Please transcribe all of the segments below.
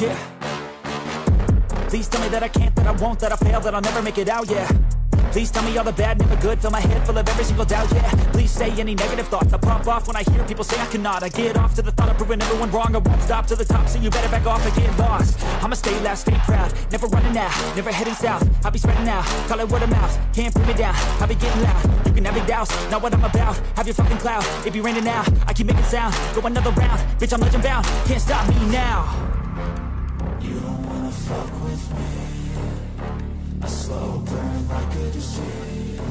yeah. Please tell me that I can't, that I won't, that I fail, that I'll never make it out, yeah. Please tell me all the bad, never good, fill my head full of every single doubt, yeah. Please say any negative thoughts, I pop off when I hear people say I cannot. I get off to the thought of proving everyone wrong, I won't stop to the top, so you better back off and get lost. I'ma stay loud, stay proud, never running out, never heading south. I'll be spreading out, call it word of mouth, can't put me down, I'll be getting loud. You can have it douse, not what I'm about, have your fucking cloud, it be raining now, I keep making sound, go another round, bitch I'm legend bound, can't stop me now. You don't wanna fuck with me, a slow burn like a disease.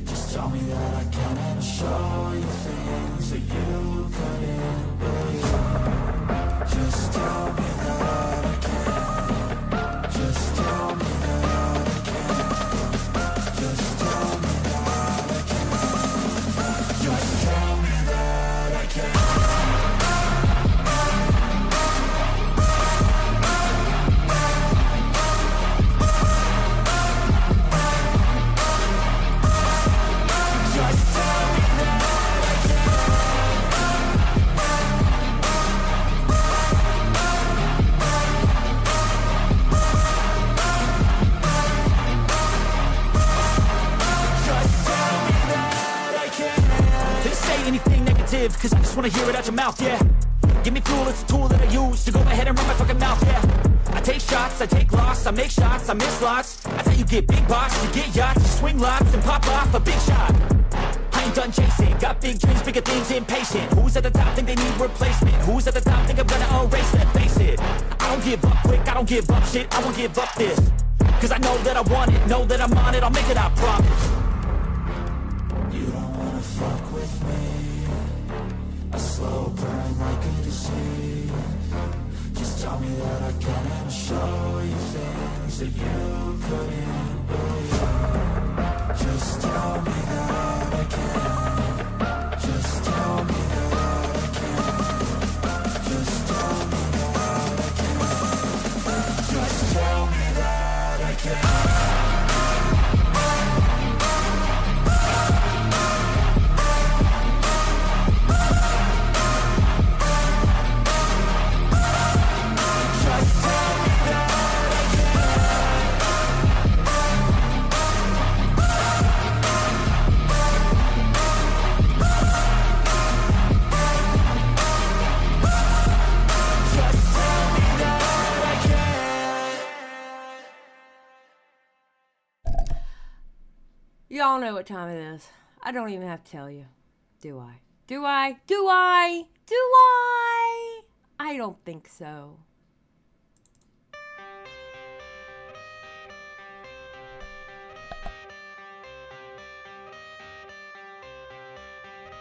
Just tell me that I can and I'll show you things that you couldn't believe. Just tell me that I can. Just tell me that I can. Just tell me that I can. Just tell me that I can. Cause I just wanna hear it out your mouth, yeah. Give me fuel, it's a tool that I use to go ahead and run my fucking mouth, yeah. I take shots, I take loss, I make shots, I miss lots. That's how you get big box, you get yachts, you swing lots and pop off a big shot. I ain't done chasing, got big dreams, bigger things, impatient. Who's at the top think they need replacement? Who's at the top think I'm gonna erase that? Face it, I don't give up quick, I don't give up shit, I won't give up this. Cause I know that I want it, know that I'm on it, I'll make it, I promise. You don't wanna fuck with me, a slow burn like a disease. Just tell me that I can and I'll show you things that you couldn't believe. Just tell me that I can. Just tell me that I can. Just tell me that I can. Just tell me that I can. Y'all know what time it is. I don't even have to tell you. Do I? Do I? Do I? Do I? I don't think so.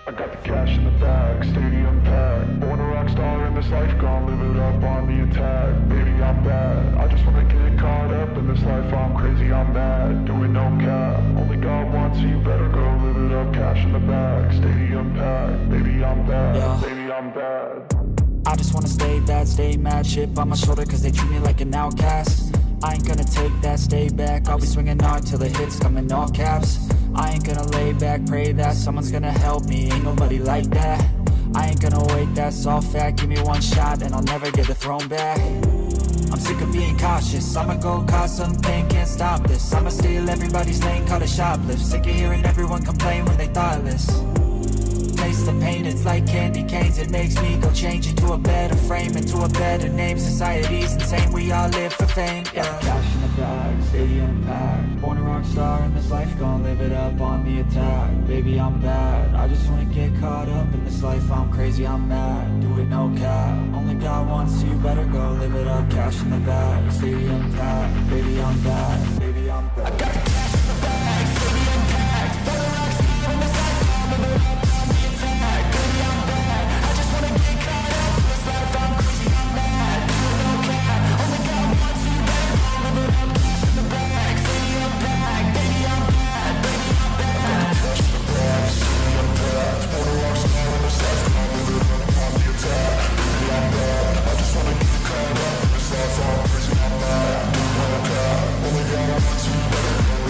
I got the cash in the bag, stadium packed. Born a rock star in this life, gon' live it up on the attack. Baby, I'm bad, I just wanna get caught up in this life. I'm crazy, I'm mad, doing no cap. Only God wants you, better go live it up. Cash in the bag, stadium packed. Baby, I'm bad, yeah. Baby, I'm bad. I just wanna stay bad, stay mad. Chip on my shoulder cause they treat me like an outcast. I ain't gonna take that, stay back. I'll be swinging hard till the hits come in all caps. I ain't gonna lay back, pray that someone's gonna help me. Ain't nobody like that. I ain't gonna wait, that's all fact. Give me one shot and I'll never get the throne back. I'm sick of being cautious, I'ma go cause some pain, can't stop this. I'ma steal everybody's lane, call it shoplift. Sick of hearing everyone complain when they thoughtless. Taste the pain, it's like candy canes. It makes me go change into a better frame, into a better name. Society's insane, we all live for fame, yeah. Cash in the bag, stadium packed. Born a rock star in this life, gon' live it up on the attack. Baby, I'm bad, I just wanna get caught up in this life. I'm crazy, I'm mad, do it no cap. Only God wants you, better go live it up. Cash in the bag, stadium packed. Baby, I'm bad, baby, I'm bad. I got the cash in the bag, stadium packed. Born a rock star in this life, gon' live it up on the attack. Baby, I'm bad, I just wanna get caught up in this life. I'm crazy, I'm mad, do it no cap. Only God wants you, better go live it up. Cash in the bag, stadium packed. Baby, I'm bad, baby, I'm bad. Cash in the bag, stadium packed. Born a rock star in this life, gon' live it up on the attack. Baby, I'm bad, I just wanna get caught up in this life. I'm crazy, I'm mad, do it no cap. Only God wants you, better go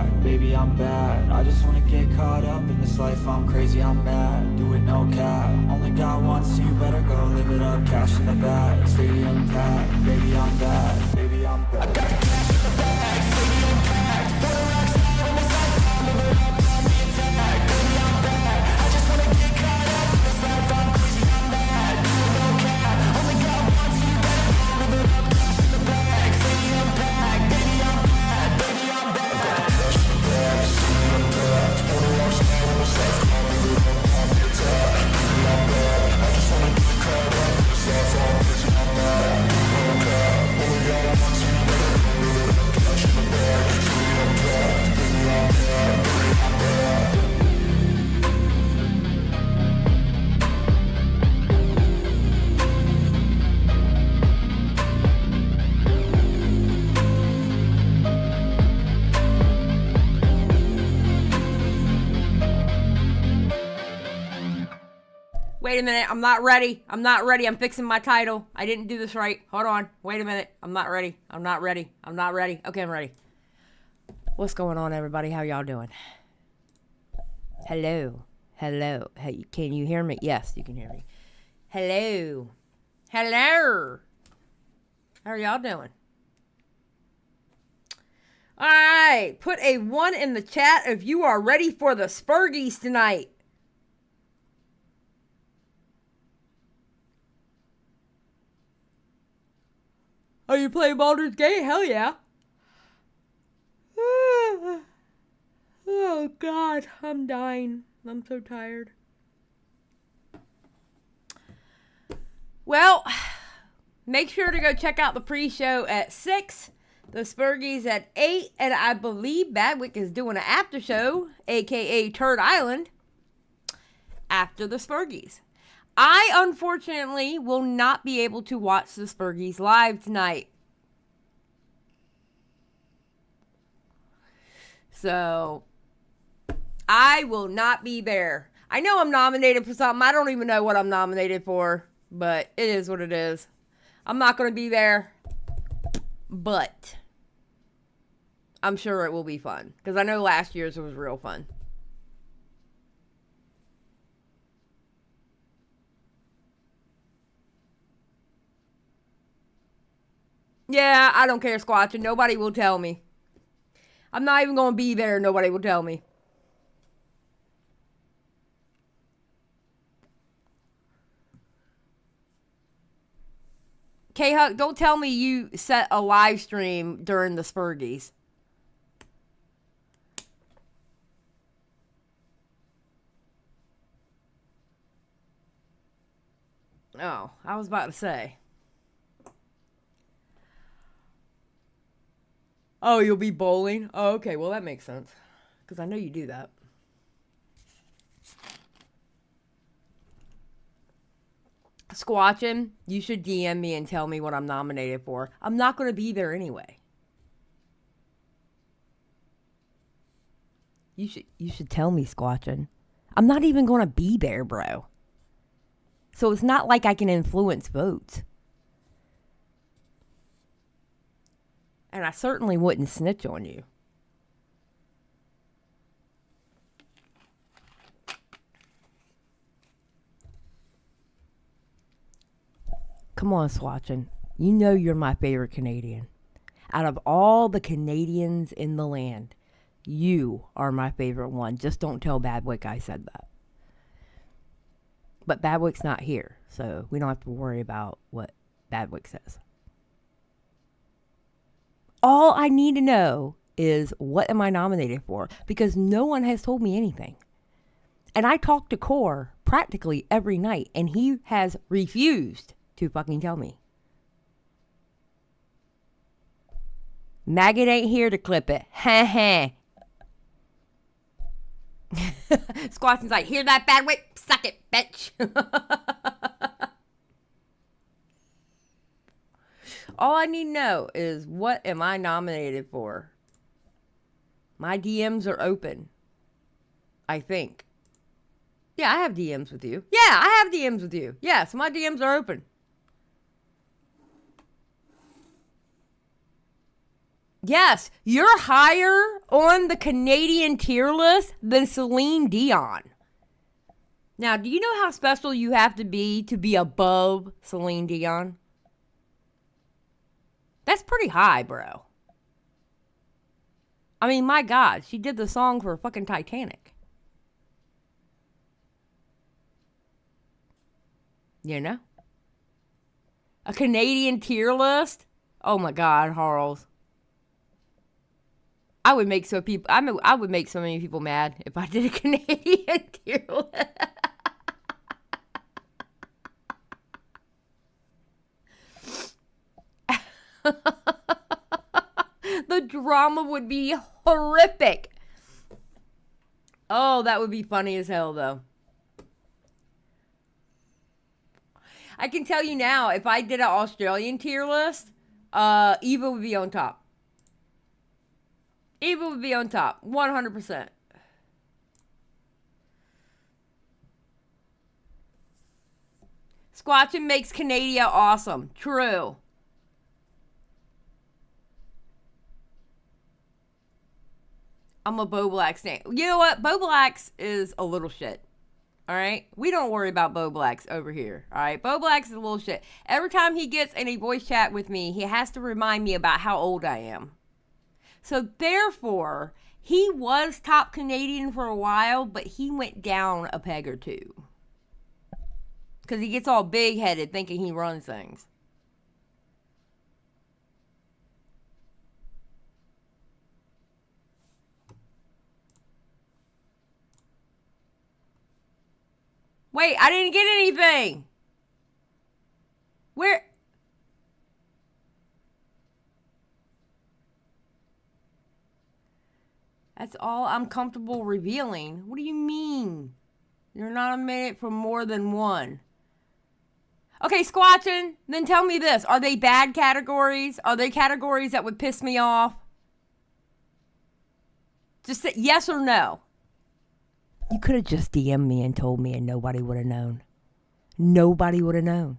back, baby, I'm bad. I just wanna get caught up in this life, I'm crazy, I'm mad. Do it no cap, only got one, so you better go live it up. Cash in the bag, stadium packed, baby, I'm bad, baby, I'm bad. I got cash in the bag, stadium packed. Born a rock star in this life, I'm living up on the attack. Baby, I'm bad, I just wanna get caught up in this life, I'm crazy, I'm mad. Do it no cap, only got one, so you better go live it up. Cash in the bag, stadium packed, baby, I'm bad, baby, I'm bad. I got cash in the bag, stadium packed. Born a rock star in this life, I'm living up on the attack. Baby, I'm bad, I just wanna get caught up in this life, I'm crazy, I'm mad. Do it no cap, only got one, so you better go live it up. Cash in the bag, stadium packed, baby, I'm bad, baby, I'm bad. Wait a minute, I'm not ready. I'm not ready. I'm fixing my title. I didn't do this right. Hold on. Wait a minute. I'm not ready. I'm not ready. I'm not ready. Okay, I'm ready. What's going on, everybody? How y'all doing? Hello. Hello. Hey, can you hear me? Yes, you can hear me. Hello. Hello. How are y'all doing? All right. Put a 1 in the chat if you are ready for the Spurgies tonight. Are you playing Baldur's Gate? Hell yeah. Oh, God. I'm dying. I'm so tired. Well, make sure to go check out the pre-show at 6. The Spurgies at 8. And I believe Badwick is doing an after show, a.k.a. Turd Island, after the Spurgies. I, unfortunately, will not be able to watch the Spurgies live tonight. So, I will not be there. I know I'm nominated for something. I don't even know what I'm nominated for, but it is what it is. I'm not going to be there, but I'm sure it will be fun, because I know last year's was real fun. Yeah, I don't care, Squatch, and nobody will tell me. I'm not even going to be there. Nobody will tell me. K-Huck, don't tell me you set a live stream during the Spurgies. Oh, I was about to say. Oh, you'll be bowling? Oh, okay. Well, that makes sense. Because I know you do that. Squatching, you should DM me and tell me what I'm nominated for. I'm not going to be there anyway. You should tell me, Squatching. I'm not even going to be there, bro. So it's not like I can influence votes. And I certainly wouldn't snitch on you. Come on, Swatchin. You know you're my favorite Canadian. Out of all the Canadians in the land, you are my favorite one. Just don't tell Badwick I said that. But Badwick's not here, so we don't have to worry about what Badwick says. All I need to know is what am I nominated for? Because no one has told me anything. And I talk to Core practically every night, and he has refused to fucking tell me. Maggot ain't here to clip it. Ha ha. Squatton's like, hear that, Badwick? Suck it, bitch. All I need to know is what am I nominated for? My DMs are open. I think. Yeah, I have DMs with you. Yeah, I have DMs with you. Yeah, so my DMs are open. Yes, you're higher on the Canadian tier list than Celine Dion. Now, do you know how special you have to be above Celine Dion? That's pretty high, bro. I mean, my God, she did the song for fucking Titanic. You know? A Canadian tier list? Oh my God, Harles. I would make so many people mad if I did a Canadian tier list. The drama would be horrific. Oh, that would be funny as hell, though. I can tell you now, if I did an Australian tier list, Eva would be on top. Eva would be on top, 100%. Squatching makes Canada awesome. True. I'm a Bo Black stan. You know what? Bo Black's is a little shit. All right? We don't worry about Bo Black's over here. All right? Bo Black's is a little shit. Every time he gets in a voice chat with me, he has to remind me about how old I am. So therefore, he was top Canadian for a while, but he went down a peg or two. Because he gets all big-headed thinking he runs things. Wait, I didn't get anything. Where? That's all I'm comfortable revealing. What do you mean? You're nominated for more than one. Okay, Squatchin', then tell me this. Are they bad categories? Are they categories that would piss me off? Just say yes or no. You could have just DM'd me and told me and nobody would have known. Nobody would have known.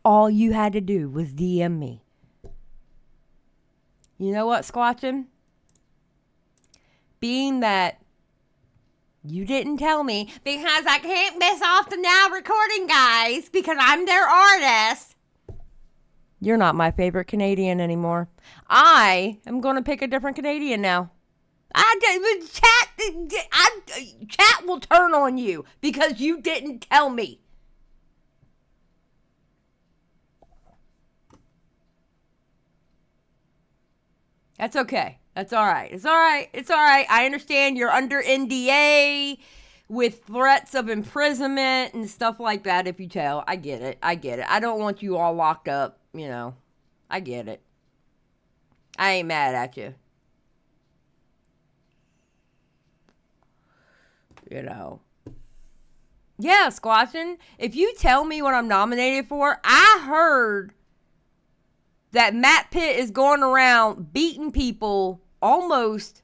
All you had to do was DM me. You know what, Squatchin'? Being that you didn't tell me because I can't miss off the now recording guys because I'm their artist. You're not my favorite Canadian anymore. I am going to pick a different Canadian now. Chat will turn on you because you didn't tell me. That's okay. That's all right. It's all right. It's all right. I understand you're under NDA with threats of imprisonment and stuff like that if you tell. I get it. I get it. I don't want you all locked up, you know. I get it. I ain't mad at you. You know. Yeah, Squatchin', if you tell me what I'm nominated for, I heard that Matt Pitt is going around beating people almost,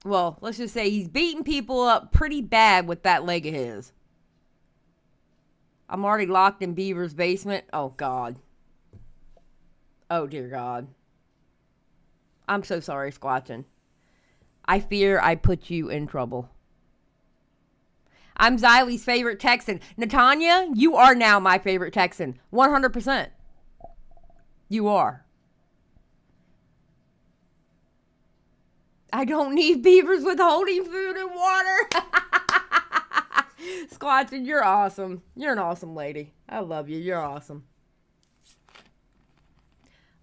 well, let's just say he's beating people up pretty bad with that leg of his. I'm already locked in Beaver's basement. Oh, God. Oh, dear God. I'm so sorry, Squatchin'. I fear I put you in trouble. I'm Xylie's favorite Texan. Natanya, you are now my favorite Texan. 100%. You are. I don't need beavers withholding food and water. Squatchin', you're awesome. You're an awesome lady. I love you. You're awesome.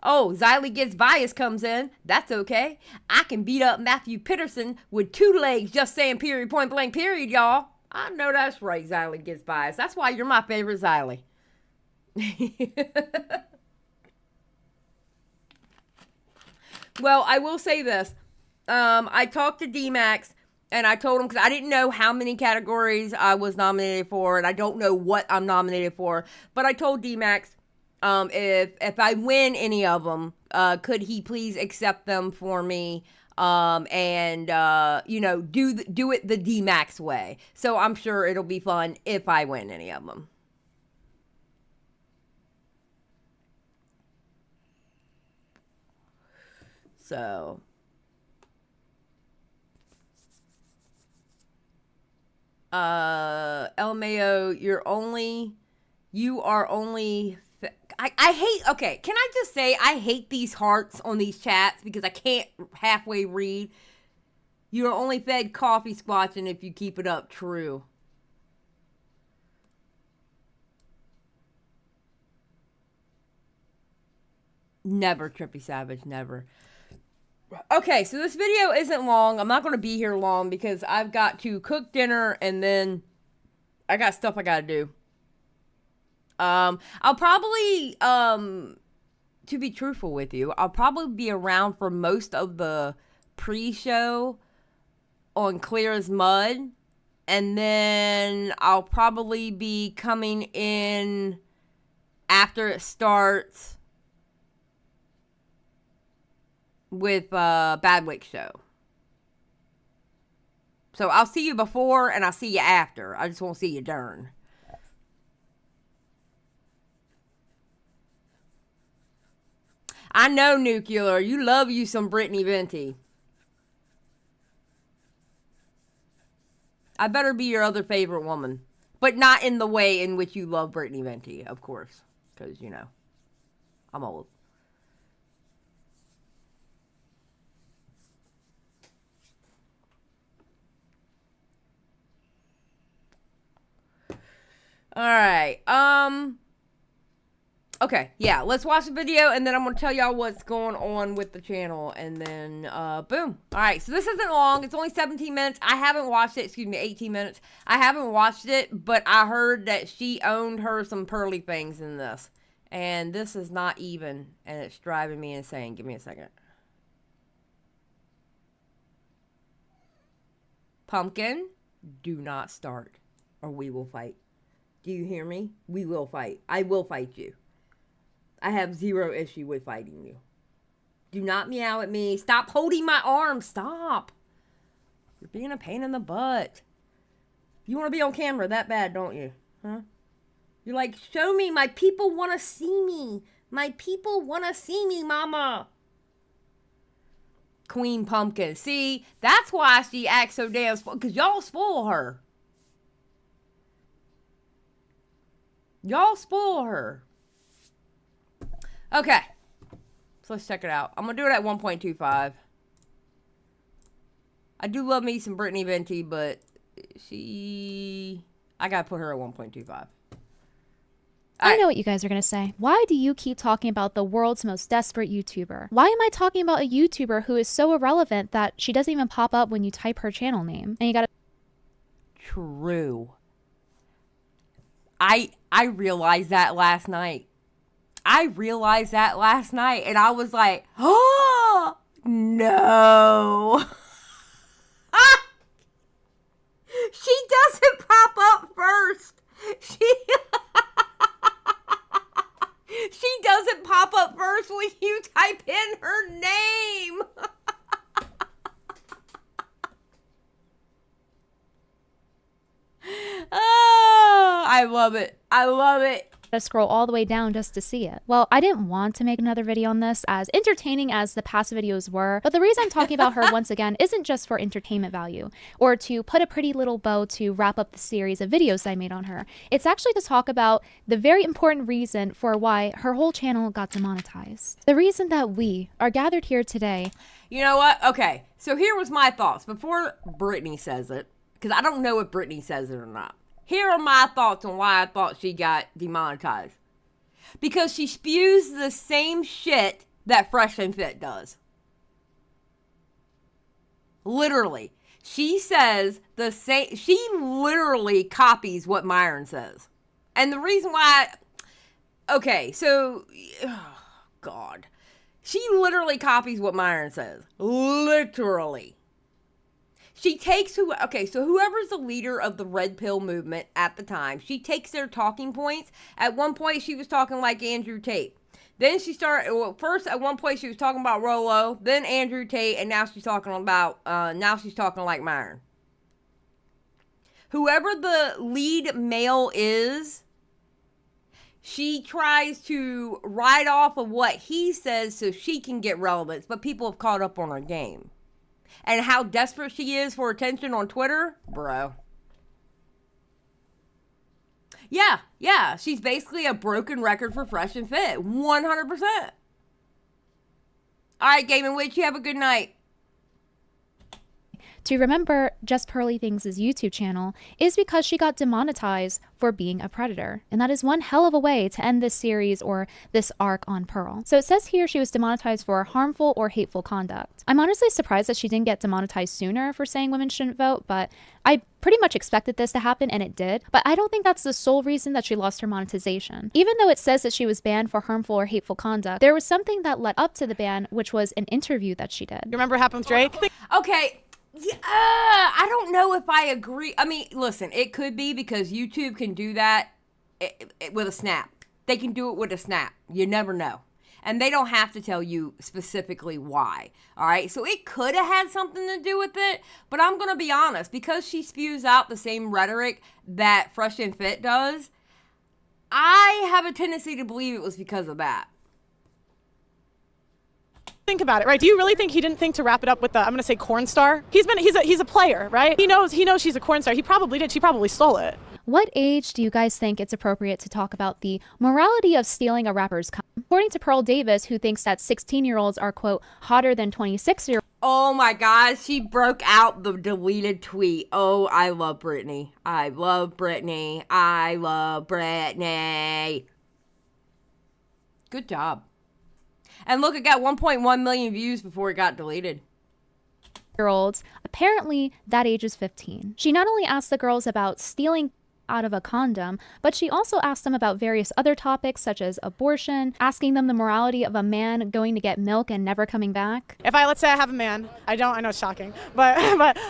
Oh, Xylie Gets Biased comes in. That's okay. I can beat up Matthew Peterson with 2 legs, just saying period, point blank, period, y'all. I know that's right, Xylie Gets Biased. That's why you're my favorite Xylie. Well, I will say this. I talked to D-Max, and I told him, because I didn't know how many categories I was nominated for, and I don't know what I'm nominated for, but I told D-Max, if I win any of them, could he please accept them for me, and you know, do it the D-Max way. So I'm sure it'll be fun if I win any of them. So, LMAO, you are only, I hate, okay, can I just say, I hate these hearts on these chats because I can't halfway read. You're only fed coffee squatching if you keep it up. True. Never, Trippy Savage, never. Okay, so this video isn't long. I'm not going to be here long because I've got to cook dinner and then I got stuff I got to do. I'll probably, to be truthful with you, I'll probably be around for most of the pre-show on Clear as Mud. And then I'll probably be coming in after it starts with Badwick show. So I'll see you before and I'll see you after. I just won't see you during. I know, Nuclear. You love you some Brittany Venti. I better be your other favorite woman. But not in the way in which you love Brittany Venti, of course. Because, you know, I'm old. Alright, okay, yeah, let's watch the video, and then I'm going to tell y'all what's going on with the channel, and then, boom. Alright, so this isn't long, it's only 17 minutes, I haven't watched it, excuse me, 18 minutes, I haven't watched it, but I heard that she owned her some pearly things in this, and this is not even, and it's driving me insane. Give me a second. Pumpkin, do not start, or we will fight. Do you hear me? We will fight. I will fight you. I have zero issue with fighting you. Do not meow at me. Stop holding my arm. Stop. You're being a pain in the butt. You want to be on camera that bad, don't you? Huh? You're like, show me. My people want to see me. My people want to see me, mama. Queen Pumpkin. See, that's why she acts so damn spoiled. Because y'all spoil her. Y'all spoil her. Okay. So let's check it out. I'm going to do it at 1.25. I do love me some Brittany Venti, but I got to put her at 1.25. I know what you guys are going to say. Why do you keep talking about the world's most desperate YouTuber? Why am I talking about a YouTuber who is so irrelevant that she doesn't even pop up when you type her channel name? And you gotta... True. I realized that last night. And I was like, oh, no. She doesn't pop up first. She doesn't pop up first when you type in her name. Oh, I love it. I love it. To scroll all the way down just to see it. Well, I didn't want to make another video on this, as entertaining as the past videos were, but the reason I'm talking about her once again isn't just for entertainment value or to put a pretty little bow to wrap up the series of videos I made on her. It's actually to talk about the very important reason for why her whole channel got demonetized. The reason that we are gathered here today. You know what? Okay, so here was my thoughts before Brittany says it, because I don't know if Brittany says it or not. Here are my thoughts on why I thought she got demonetized. Because she spews the same shit that Fresh and Fit does. Literally. She says the same, she literally copies what Myron says. And the reason why, okay, so, oh God. She literally copies what Myron says. Literally. She takes so whoever's the leader of the Red Pill movement at the time, she takes their talking points. At one point, she was talking like Andrew Tate. Then she started, well, first at one point she was talking about Rolo, then Andrew Tate, and now she's talking about, like Myron. Whoever the lead male is, she tries to ride off of what he says so she can get relevance, but people have caught up on her game. And how desperate she is for attention on Twitter, bro. Yeah, she's basically a broken record for Fresh and Fit, 100%. All right, Gaming Witch, you have a good night. To remember Just Pearly Things' YouTube channel is because she got demonetized for being a predator. And that is one hell of a way to end this series or this arc on Pearl. So it says here she was demonetized for harmful or hateful conduct. I'm honestly surprised that she didn't get demonetized sooner for saying women shouldn't vote, but I pretty much expected this to happen, and it did. But I don't think that's the sole reason that she lost her monetization. Even though it says that she was banned for harmful or hateful conduct, there was something that led up to the ban, which was an interview that she did. You remember what happened with Drake? Okay. Yeah, I don't know if I agree. I mean, listen, it could be because YouTube can do that with a snap. They can do it with a snap. You never know. And they don't have to tell you specifically why. All right. So it could have had something to do with it. But I'm going to be honest. Because she spews out the same rhetoric that Fresh and Fit does, I have a tendency to believe it was because of that. Think about it, right? Do you really think he didn't think to wrap it up with the, I'm going to say, corn star? He's a player, right? He knows she's a corn star. He probably did. She probably stole it. What age do you guys think it's appropriate to talk about the morality of stealing a rapper's cum? According to Pearl Davis, who thinks that 16-year-olds are, quote, hotter than 26-year-olds. Oh my God, she broke out the deleted tweet. Oh, I love Brittany. I love Brittany. I love Brittany. Good job. And look, it got 1.1 million views before it got deleted. Apparently, that age is 15. She not only asked the girls about stealing out of a condom, but she also asked them about various other topics such as abortion, asking them the morality of a man going to get milk and never coming back. If let's say I have a man, I know it's shocking, but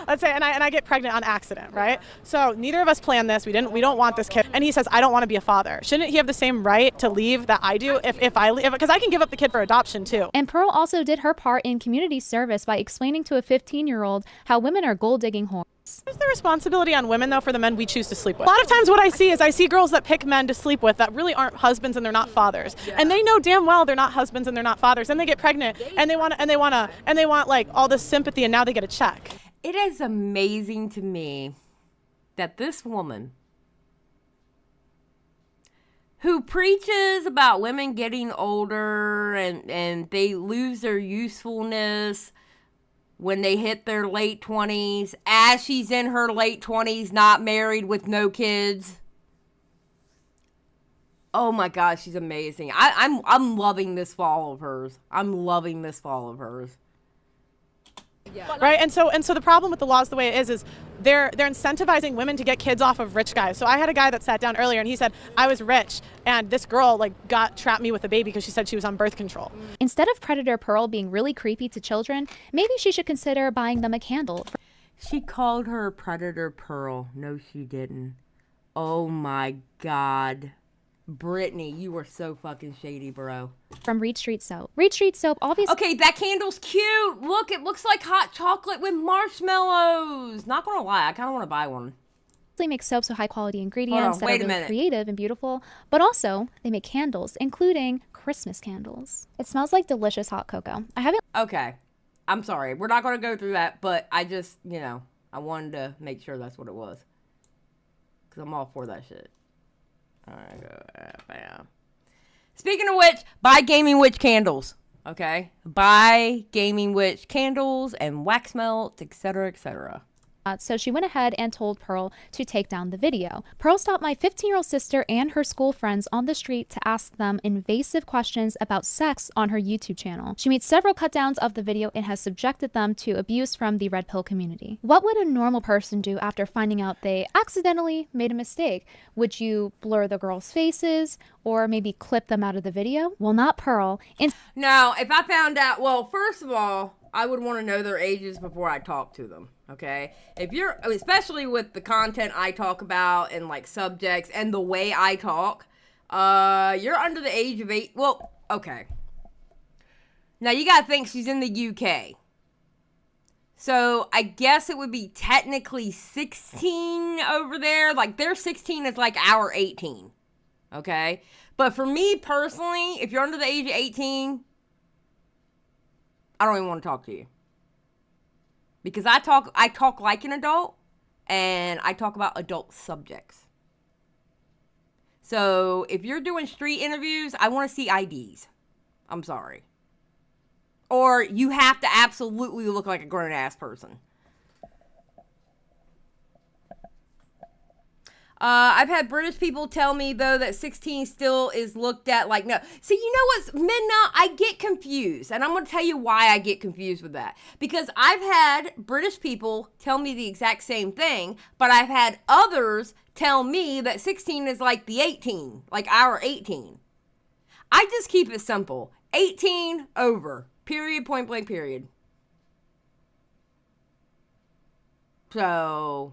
let's say, and I get pregnant on accident, right? So neither of us planned this. We don't want this kid. And he says, I don't want to be a father. Shouldn't he have the same right to leave that I do if I leave? Because I can give up the kid for adoption too. And Pearl also did her part in community service by explaining to a 15-year-old how women are gold-digging whores. Is the responsibility on women, though, for the men we choose to sleep with? A lot of times what I see girls that pick men to sleep with that really aren't husbands and they're not fathers. Yeah. And they know damn well they're not husbands and they're not fathers. And they get pregnant and they want like all this sympathy, and now they get a check. It is amazing to me that this woman who preaches about women getting older and they lose their usefulness when they hit their late 20s, as she's in her late 20s, not married with no kids. Oh my gosh, she's amazing. I'm loving this fall of hers. Yeah. Right, and so the problem with the laws the way it is they're incentivizing women to get kids off of rich guys. So I had a guy that sat down earlier and he said, I was rich and this girl trapped me with a baby because she said she was on birth control. Instead of Predator Pearl being really creepy to children, maybe she should consider buying them a candle. She called her Predator Pearl. No, she didn't. Oh my God. Brittany, you were so fucking shady, bro. From Reed Street Soap. Reed Street Soap, obviously. Okay, that candle's cute. Look, it looks like hot chocolate with marshmallows. Not gonna lie, I kind of want to buy one. They make soaps with high quality ingredients that are really minute. creative and beautiful, but also they make candles, including Christmas candles. It smells like delicious hot cocoa. I haven't. Okay, I'm sorry. We're not gonna go through that, but I just, I wanted to make sure that's what it was. Because I'm all for that shit. Alright, go. Bam. Speaking of which, buy Gaming Witch candles. Okay? Buy Gaming Witch candles and wax melts, etc., etc. So she went ahead and told Pearl to take down the video. Pearl stopped my 15-year-old sister and her school friends on the street to ask them invasive questions about sex on her YouTube channel. She made several cutdowns of the video and has subjected them to abuse from the red pill community. What would a normal person do after finding out they accidentally made a mistake? Would you blur the girls' faces or maybe clip them out of the video? Well, not Pearl. Now, if I found out, well, first of all, I would want to know their ages before I talk to them, okay? If you're, especially with the content I talk about and like subjects and the way I talk, you're under the age of 8. Well, okay. Now you gotta think she's in the UK. So I guess it would be technically 16 over there. Like their 16 is like our 18, okay? But for me personally, if you're under the age of 18, I don't even want to talk to you. Because I talk like an adult, and I talk about adult subjects. So if you're doing street interviews, I want to see IDs. I'm sorry. Or you have to absolutely look like a grown-ass person. I've had British people tell me, though, that 16 still is looked at like no. See, you know what's, Midna, I get confused. And I'm going to tell you why I get confused with that. Because I've had British people tell me the exact same thing, but I've had others tell me that 16 is like the 18, like our 18. I just keep it simple. 18 over. Period, point blank, period. So...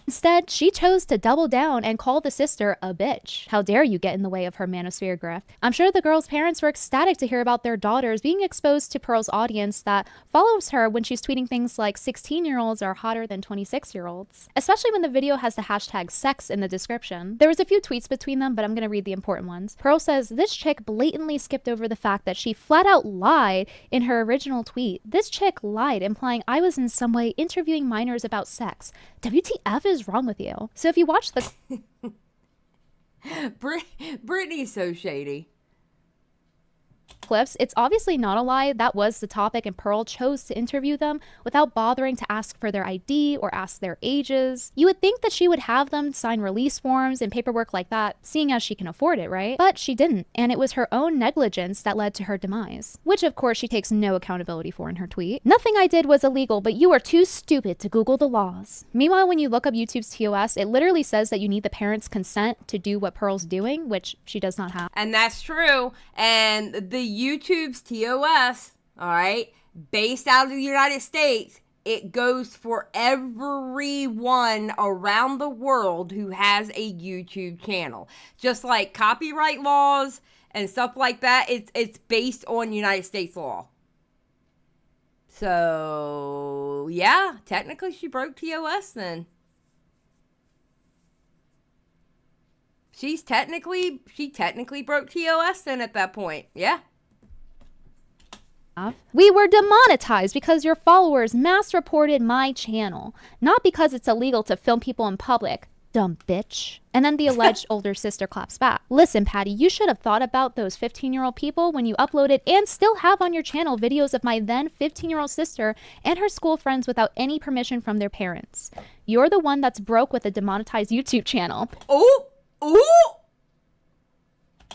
Instead, she chose to double down and call the sister a bitch. How dare you get in the way of her manosphere grift? I'm sure the girl's parents were ecstatic to hear about their daughters being exposed to Pearl's audience that follows her when she's tweeting things like 16-year-olds are hotter than 26-year-olds. Especially when the video has the hashtag sex in the description. There was a few tweets between them, but I'm gonna read the important ones. Pearl says, this chick blatantly skipped over the fact that she flat out lied in her original tweet. This chick lied, implying I was in some way interviewing minors about sex. WTF is wrong with you? So if you watch the Brittany's so shady. clips, it's obviously not a lie. That was the topic, and Pearl chose to interview them without bothering to ask for their ID or ask their ages. You would think that she would have them sign release forms and paperwork like that, seeing as she can afford it, right? But she didn't, and it was her own negligence that led to her demise, which of course she takes no accountability for in her tweet. Nothing I did was illegal, but you are too stupid to Google the laws. Meanwhile, when you look up YouTube's TOS, it literally says that you need the parents' consent to do what Pearl's doing, which she does not have. And that's true. And the YouTube's TOS, all right, based out of the United States, it goes for everyone around the world who has a YouTube channel. Just like copyright laws and stuff like that, it's based on United States law. So, yeah, technically she broke TOS then. She technically broke TOS then at that point. Yeah. We were demonetized because your followers mass reported my channel, not because it's illegal to film people in public. Dumb bitch. And then the alleged older sister claps back. Listen, Patty, you should have thought about those 15-year-old people when you uploaded and still have on your channel videos of my then 15-year-old sister and her school friends without any permission from their parents. You're the one that's broke with a demonetized YouTube channel. Oh! Ooh!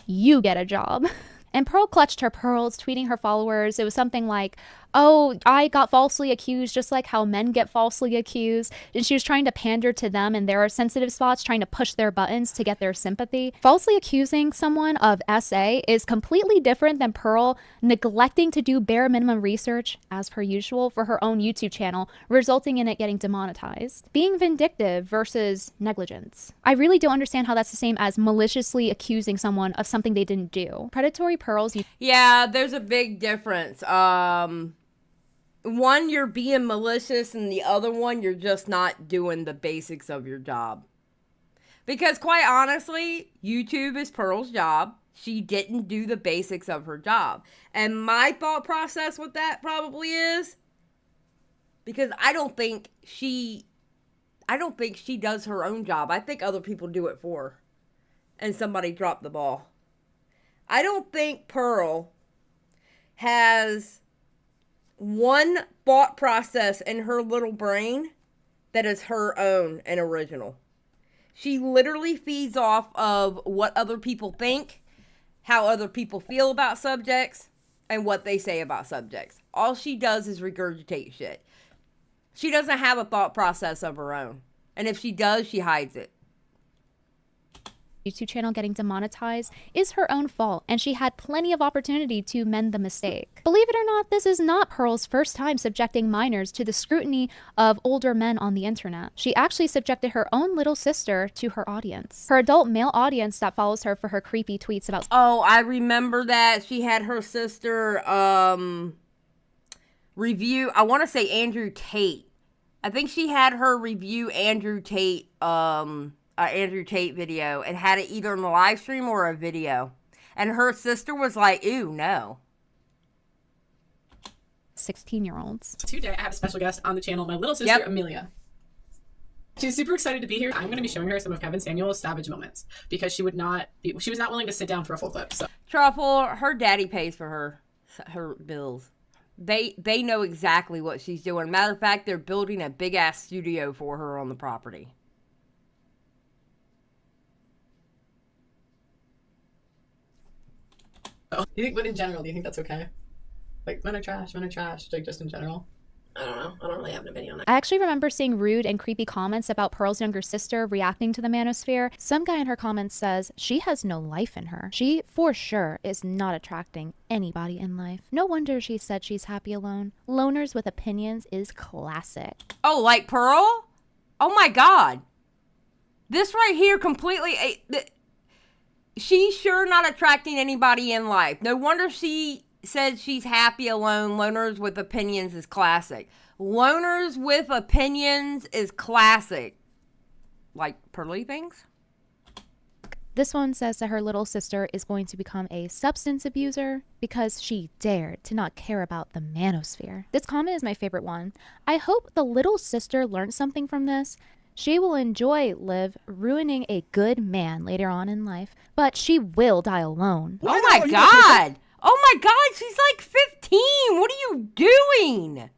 You get a job. And Pearl clutched her pearls, tweeting her followers. It was something like, oh, I got falsely accused just like how men get falsely accused. And she was trying to pander to them and their sensitive spots, trying to push their buttons to get their sympathy. Falsely accusing someone of SA is completely different than Pearl neglecting to do bare minimum research, as per usual, for her own YouTube channel, resulting in it getting demonetized. Being vindictive versus negligence. I really don't understand how that's the same as maliciously accusing someone of something they didn't do. Predatory pearls. Yeah, there's a big difference. One, you're being malicious, and the other one, you're just not doing the basics of your job. Because quite honestly, YouTube is Pearl's job. She didn't do the basics of her job. And my thought process with that probably is, because I don't think she does her own job. I think other people do it for her. And somebody dropped the ball. I don't think Pearl has one thought process in her little brain that is her own and original. She literally feeds off of what other people think, how other people feel about subjects, and what they say about subjects. All she does is regurgitate shit. She doesn't have a thought process of her own. And if she does, she hides it. YouTube channel getting demonetized is her own fault, and she had plenty of opportunity to mend the mistake. Believe it or not, this is not Pearl's first time subjecting minors to the scrutiny of older men on the internet. She actually subjected her own little sister to her audience. Her adult male audience that follows her for her creepy tweets about— Oh, I remember that. She had her sister, review, I want to say Andrew Tate. I think she had her review Andrew Tate video and had it either in the live stream or a video. And her sister was like, ew, no. 16-year-olds. Today, I have a special guest on the channel, my little sister, Yep. Amelia. She's super excited to be here. I'm going to be showing her some of Kevin Samuel's savage moments because she was not willing to sit down for a full clip. So. Truffle, her daddy pays for her bills. They know exactly what she's doing. Matter of fact, they're building a big ass studio for her on the property. Oh, but in general, do you think that's okay? Like, men are trash, like, just in general? I don't know. I don't really have an opinion on that. I actually remember seeing rude and creepy comments about Pearl's younger sister reacting to the manosphere. Some guy in her comments says she has no life in her. She, for sure, is not attracting anybody in life. No wonder she said she's happy alone. Loners with opinions is classic. Oh, like Pearl? Oh my God. This right here completely... she's sure not attracting anybody in life. No wonder she said she's happy alone. Loners with opinions is classic. Loners with opinions is classic. Like Pearly Things? This one says that her little sister is going to become a substance abuser because she dared to not care about the manosphere. This comment is my favorite one. I hope the little sister learned something from this. She will enjoy Liv ruining a good man later on in life, but she will die alone. Oh my God! Oh my God, she's like 15! What are you doing?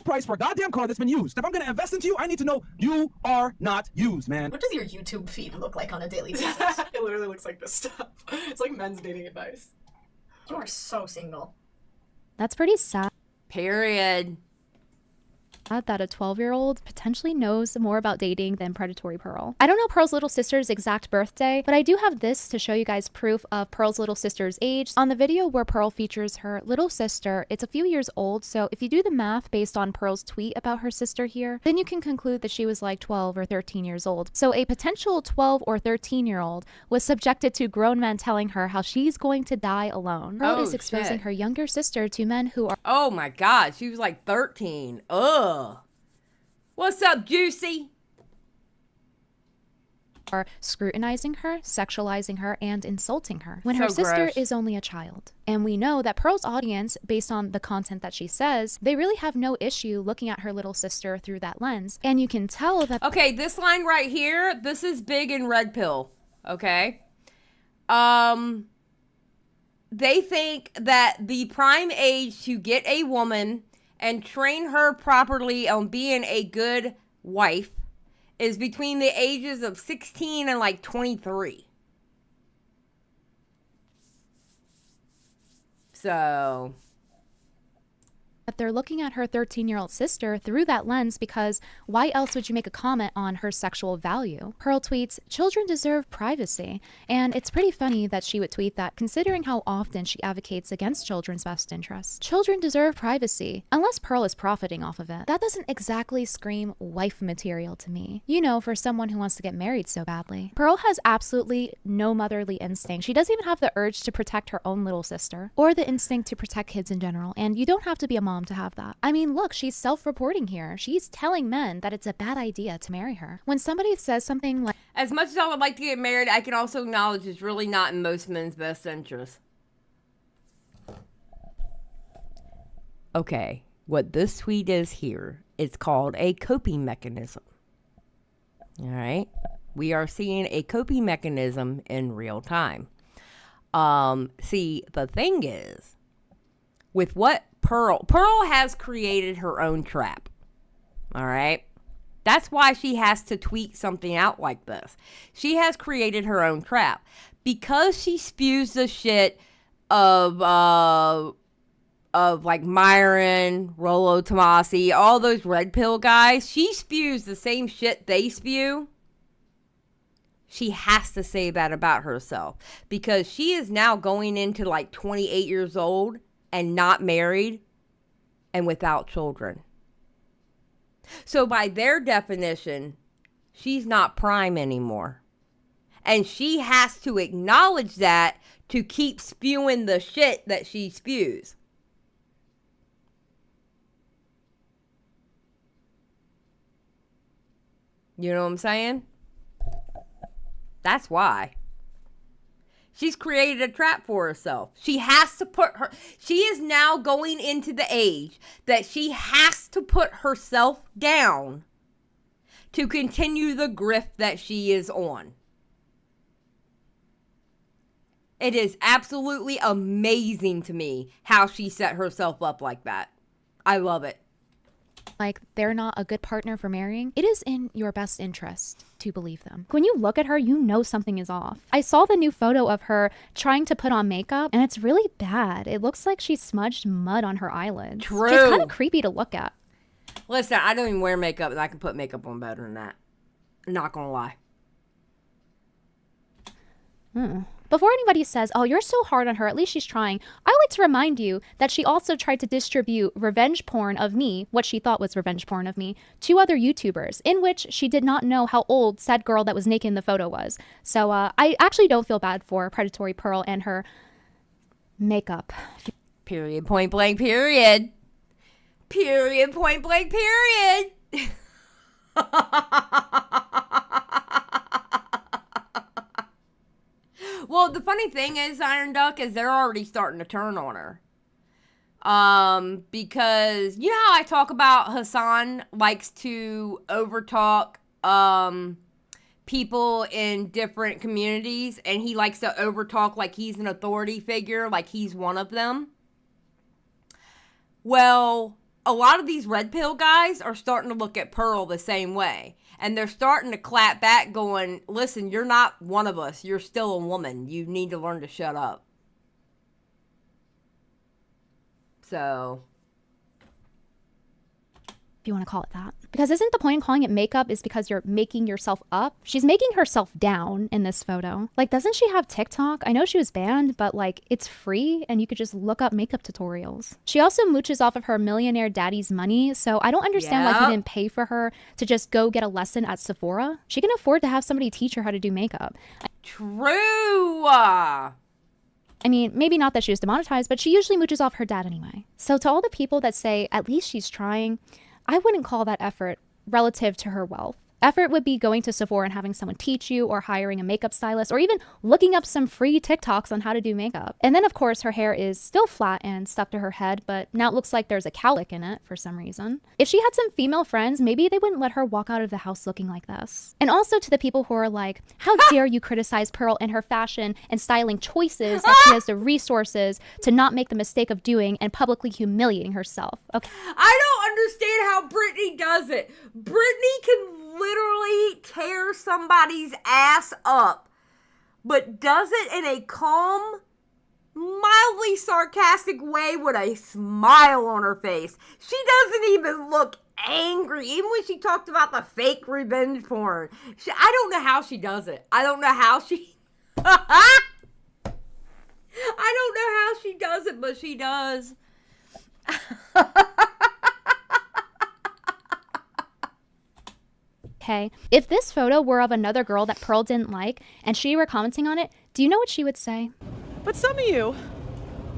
Price for a goddamn car that's been used. If I'm gonna invest into you, I need to know you are not used, man. What does your YouTube feed look like on a daily basis? It literally looks like this stuff. It's like men's dating advice. You are so single. That's pretty sad. Period. That a 12-year-old potentially knows more about dating than predatory Pearl. I don't know Pearl's little sister's exact birthday, but I do have this to show you guys proof of Pearl's little sister's age. On the video where Pearl features her little sister, it's a few years old, so if you do the math based on Pearl's tweet about her sister here, then you can conclude that she was like 12 or 13 years old. So a potential 12 or 13-year-old was subjected to grown men telling her how she's going to die alone. Pearl is exposing her younger sister to men who are... Oh my God, she was like 13. Ugh. What's up, Juicy? are scrutinizing her, sexualizing her, and insulting her when her So sister gross. is only a child. And we know that Pearl's audience, based on the content that she says, they really have no issue looking at her little sister through that lens. And you can tell that... Okay, this line right here, this is big in Red Pill, okay? They think that the prime age to get a woman and train her properly on being a good wife is between the ages of 16 and like 23. So... they're looking at her 13-year-old sister through that lens because why else would you make a comment on her sexual value? Pearl tweets, "Children deserve privacy." And it's pretty funny that she would tweet that considering how often she advocates against children's best interests. Children deserve privacy, unless Pearl is profiting off of it. That doesn't exactly scream wife material to me. You know, for someone who wants to get married so badly. Pearl has absolutely no motherly instinct. She doesn't even have the urge to protect her own little sister or the instinct to protect kids in general. And you don't have to be a mom to have that. I mean, look, she's self-reporting here. She's telling men that it's a bad idea to marry her. When somebody says something like, as much as I would like to get married, I can also acknowledge it's really not in most men's best interest. Okay, what this tweet is here, it's called a coping mechanism. All right? We are seeing a coping mechanism in real time. See, the thing is, with what Pearl has created her own trap. All right? That's why she has to tweet something out like this. She has created her own trap. Because she spews the shit of like Myron, Rollo Tomasi, all those red pill guys, she spews the same shit they spew. She has to say that about herself. Because she is now going into like 28 years old and not married and without children. So by their definition, she's not prime anymore. And she has to acknowledge that to keep spewing the shit that she spews. You know what I'm saying? That's why. She's created a trap for herself. She has to she is now going into the age that she has to put herself down to continue the grift that she is on. It is absolutely amazing to me how she set herself up like that. I love it. Like they're not a good partner for marrying, it is in your best interest to believe them. When you look at her, you know something is off. I saw the new photo of her trying to put on makeup, and it's really bad. It looks like she smudged mud on her eyelids. True. She's kind of creepy to look at. Listen, I don't even wear makeup, and I can put makeup on better than that. Not gonna lie. Before anybody says, oh, you're so hard on her, at least she's trying, I like to remind you that she also tried to distribute revenge porn of me, what she thought was revenge porn of me, to other YouTubers, in which she did not know how old said girl that was naked in the photo was. So I actually don't feel bad for Predatory Pearl and her makeup. Period, point blank, period. Period, point blank, period. Well, the funny thing is, Iron Duck, is they're already starting to turn on her. Because, you know how I talk about Hassan likes to overtalk, people in different communities, and he likes to overtalk like he's an authority figure, like he's one of them? Well, a lot of these red pill guys are starting to look at Pearl the same way. And they're starting to clap back going, listen, you're not one of us. You're still a woman. You need to learn to shut up. So, if you want to call it that. Because isn't the point in calling it makeup is because you're making yourself up? She's making herself down in this photo. Like, doesn't she have TikTok? I know she was banned, but like, it's free and you could just look up makeup tutorials. She also mooches off of her millionaire daddy's money, so I don't understand why he didn't pay for her to just go get a lesson at Sephora. She can afford to have somebody teach her how to do makeup. True! I mean, maybe not that she was demonetized, but she usually mooches off her dad anyway. So to all the people that say, at least she's trying, I wouldn't call that effort relative to her wealth. Effort would be going to Sephora and having someone teach you, or hiring a makeup stylist, or even looking up some free TikToks on how to do makeup. And then, of course, her hair is still flat and stuck to her head, but now it looks like there's a cowlick in it for some reason. If she had some female friends, maybe they wouldn't let her walk out of the house looking like this. And also to the people who are like, how dare you criticize Pearl and her fashion and styling choices that she has the resources to not make the mistake of doing and publicly humiliating herself. Okay. I don't understand how Brittany does it. Brittany can literally tear somebody's ass up, but does it in a calm, mildly sarcastic way with a smile on her face. She doesn't even look angry, even when she talked about the fake revenge porn. I don't know how she does it. I don't know how she I don't know how she does it, but she does. Okay, if this photo were of another girl that Pearl didn't like and she were commenting on it, do you know what she would say? But some of you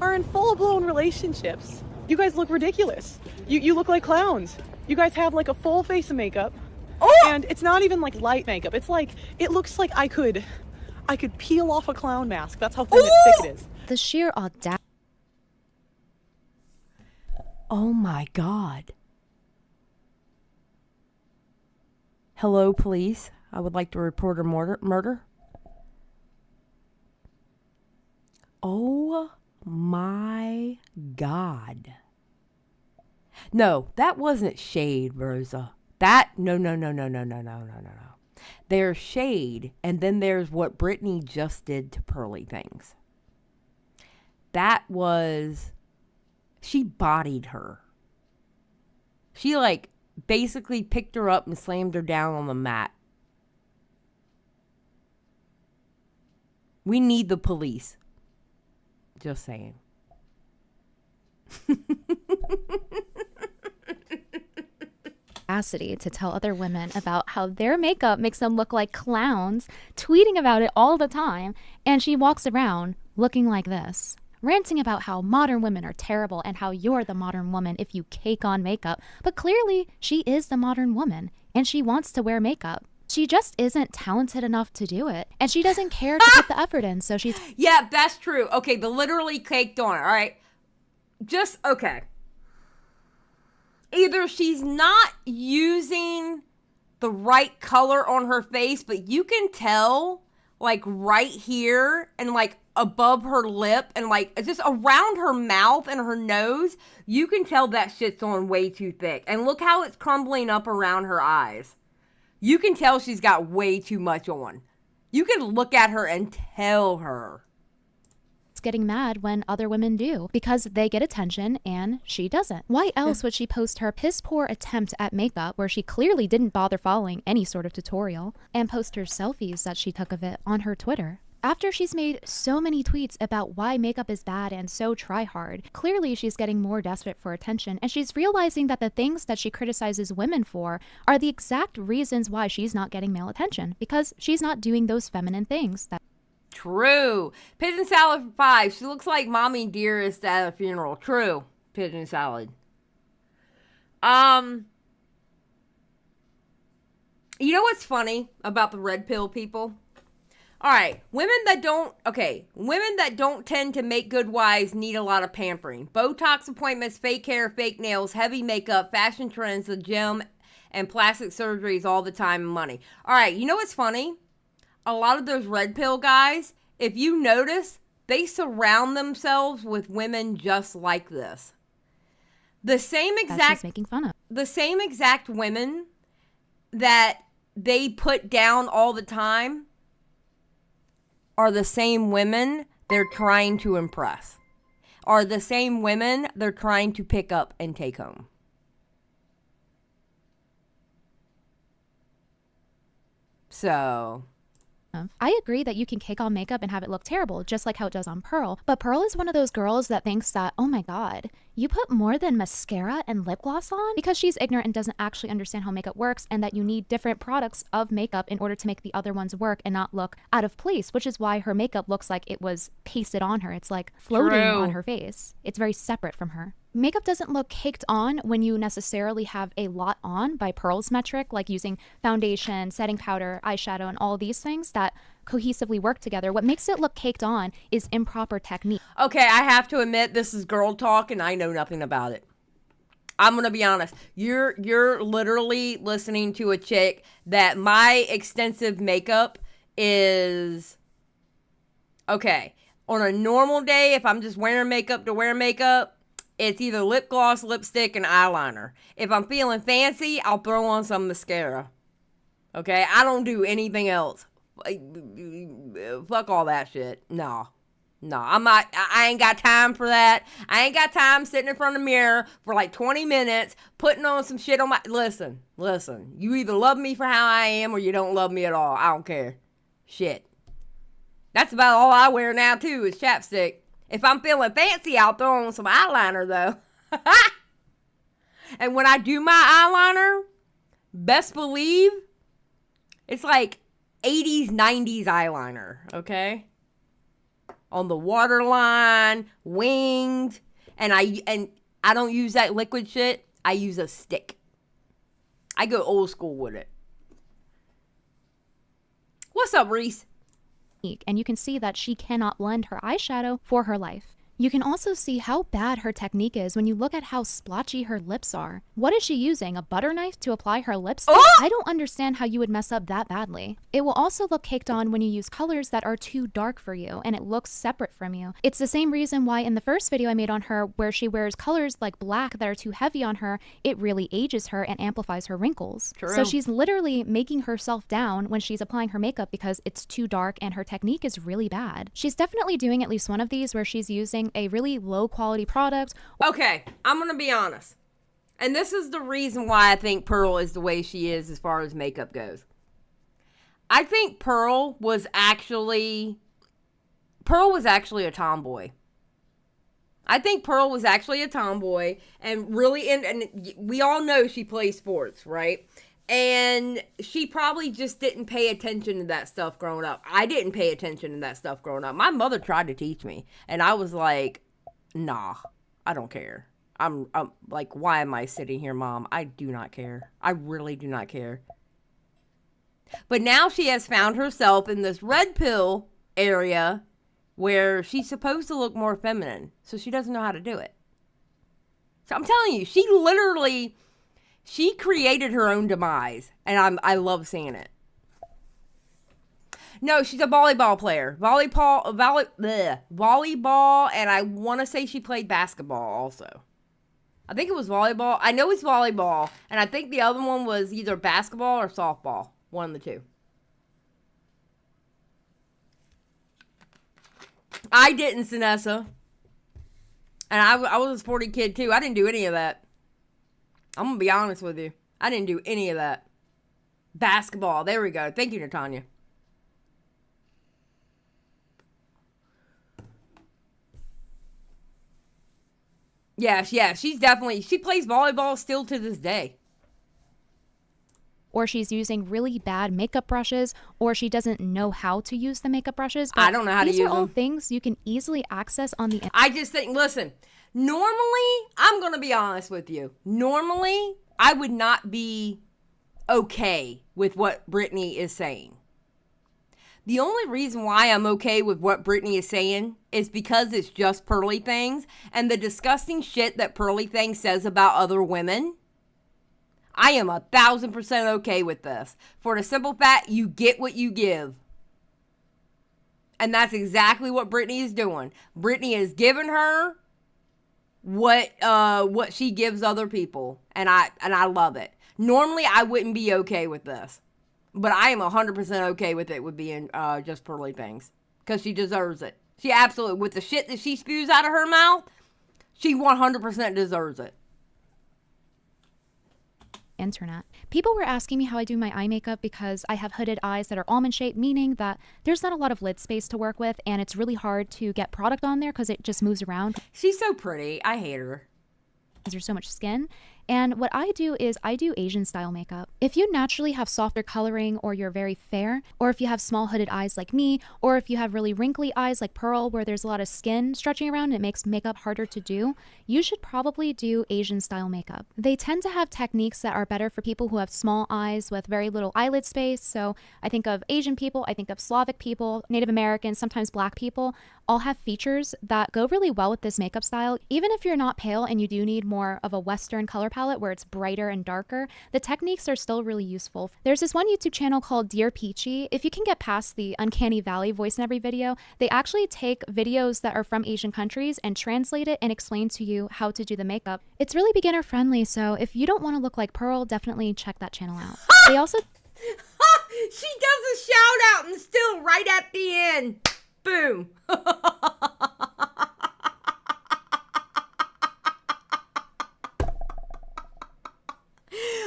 are in full-blown relationships. You guys look ridiculous. You look like clowns. You guys have like a full face of makeup. Oh! And it's not even like light makeup. It's like, it looks like I could peel off a clown mask. That's how thick it is. The sheer audacity. Oh my God. Hello, police. I would like to report a murder. Oh my God. No, that wasn't shade, Rosa. No. There's shade, and then there's what Brittany just did to Pearly Things. That was, she bodied her. She like basically picked her up and slammed her down on the mat. We need the police. Just saying. To tell other women about how their makeup makes them look like clowns, tweeting about it all the time, and she walks around looking like this, ranting about how modern women are terrible and how you're the modern woman if you cake on makeup. But clearly she is the modern woman and she wants to wear makeup. She just isn't talented enough to do it. And she doesn't care to put the effort in, so she's... Yeah, that's true. Okay, the literally caked on, all right? Just, okay. Either she's not using the right color on her face, but you can tell, like, right here and, like, above her lip and, like, just around her mouth and her nose, you can tell that shit's on way too thick. And look how it's crumbling up around her eyes. You can tell she's got way too much on. You can look at her and tell her. Getting mad when other women do because they get attention and she doesn't. Why else would she post her piss poor attempt at makeup where she clearly didn't bother following any sort of tutorial and post her selfies that she took of it on her Twitter? After she's made so many tweets about why makeup is bad and so try hard, clearly she's getting more desperate for attention, and she's realizing that the things that she criticizes women for are the exact reasons why she's not getting male attention, because she's not doing those feminine things that... True. Pigeon salad for 5. She looks like mommy dearest at a funeral. True. Pigeon salad. You know what's funny about the red pill people? Alright, women that don't tend to make good wives need a lot of pampering. Botox appointments, fake hair, fake nails, heavy makeup, fashion trends, the gym, and plastic surgeries all the time and money. Alright, you know what's funny? A lot of those red pill guys, if you notice, they surround themselves with women just like this. The same exact making fun of. The same exact women that they put down all the time are the same women they're trying to impress. Are the same women they're trying to pick up and take home. So... I agree that you can cake on makeup and have it look terrible, just like how it does on Pearl. But Pearl is one of those girls that thinks that, oh my god, you put more than mascara and lip gloss on? Because she's ignorant and doesn't actually understand how makeup works, and that you need different products of makeup in order to make the other ones work and not look out of place, which is why her makeup looks like it was pasted on her. It's like floating on her face. It's very separate from her. Makeup doesn't look caked on when you necessarily have a lot on by Pearl's metric, like using foundation, setting powder, eyeshadow, and all these things that cohesively work together. What makes it look caked on is improper technique. Okay, I have to admit, this is girl talk and I know nothing about it. I'm gonna be honest. You're literally listening to a chick that my extensive makeup is... Okay, on a normal day, if I'm just wearing makeup to wear makeup, it's either lip gloss, lipstick, and eyeliner. If I'm feeling fancy, I'll throw on some mascara. Okay? I don't do anything else. Fuck all that shit. No, I'm not. I ain't got time for that. I ain't got time sitting in front of the mirror for like 20 minutes, putting on some shit on my... Listen. You either love me for how I am or you don't love me at all. I don't care. Shit. That's about all I wear now, too, is chapstick. If I'm feeling fancy, I'll throw on some eyeliner, though. And when I do my eyeliner, best believe it's like 80s, 90s eyeliner, okay? On the waterline, winged, and I don't use that liquid shit. I use a stick. I go old school with it. What's up, Reese? And you can see that she cannot blend her eyeshadow for her life. You can also see how bad her technique is when you look at how splotchy her lips are. What is she using, a butter knife to apply her lipstick? Oh! I don't understand how you would mess up that badly. It will also look caked on when you use colors that are too dark for you and it looks separate from you. It's the same reason why in the first video I made on her where she wears colors like black that are too heavy on her, it really ages her and amplifies her wrinkles. True. So she's literally making herself down when she's applying her makeup because it's too dark and her technique is really bad. She's definitely doing at least one of these where she's using a really low quality product. Okay, I'm gonna be honest. And this is the reason why I think Pearl is the way she is as far as makeup goes. I think Pearl was actually a tomboy. I think Pearl was actually a tomboy and really, and we all know she plays sports, right? And she probably just didn't pay attention to that stuff growing up. I didn't pay attention to that stuff growing up. My mother tried to teach me, and I was like, nah, I don't care. I'm like, why am I sitting here, Mom? I do not care. I really do not care. But now she has found herself in this red pill area where she's supposed to look more feminine. So she doesn't know how to do it. So I'm telling you, she created her own demise. And I love seeing it. No, she's a volleyball player. Volleyball, and I want to say she played basketball also. I think it was volleyball. I know it's volleyball, and I think the other one was either basketball or softball. One of the two. I didn't, Sinessa. And I was a sporty kid, too. I didn't do any of that. I'm going to be honest with you. I didn't do any of that. Basketball. There we go. Thank you, Natanya. Yeah, she's definitely, she plays volleyball still to this day. Or she's using really bad makeup brushes, or she doesn't know how to use the makeup brushes. I don't know how to use them. These are all things you can easily access on the internet. I just think, listen, normally, I'm going to be honest with you. Normally, I would not be okay with what Brittany is saying. The only reason why I'm okay with what Brittany is saying is because it's just Pearly Things, and the disgusting shit that Pearly Things says about other women. I am 1,000% okay with this. For the simple fact, you get what you give. And that's exactly what Brittany is doing. Brittany is giving her what she gives other people. And I love it. Normally, I wouldn't be okay with this. But I am 100% okay with it with being just Pearly Things. Because she deserves it. She absolutely, with the shit that she spews out of her mouth, she 100% deserves it. Internet. People were asking me how I do my eye makeup because I have hooded eyes that are almond shaped, meaning that there's not a lot of lid space to work with, and it's really hard to get product on there because it just moves around. She's so pretty. I hate her. Because there's so much skin. And what I do is I do Asian style makeup. If you naturally have softer coloring, or you're very fair, or if you have small hooded eyes like me, or if you have really wrinkly eyes like Pearl where there's a lot of skin stretching around and it makes makeup harder to do, you should probably do Asian style makeup. They tend to have techniques that are better for people who have small eyes with very little eyelid space. So I think of Asian people, I think of Slavic people, Native Americans, sometimes Black people, all have features that go really well with this makeup style. Even if you're not pale and you do need more of a Western color palette where it's brighter and darker, the techniques are still really useful. There's this one YouTube channel called Dear Peachy. If you can get past the uncanny valley voice in every video, they actually take videos that are from Asian countries and translate it and explain to you how to do the makeup. It's really beginner friendly, so if you don't want to look like Pearl, definitely check that channel out. They also she does a shout out and still right at the end. Boom.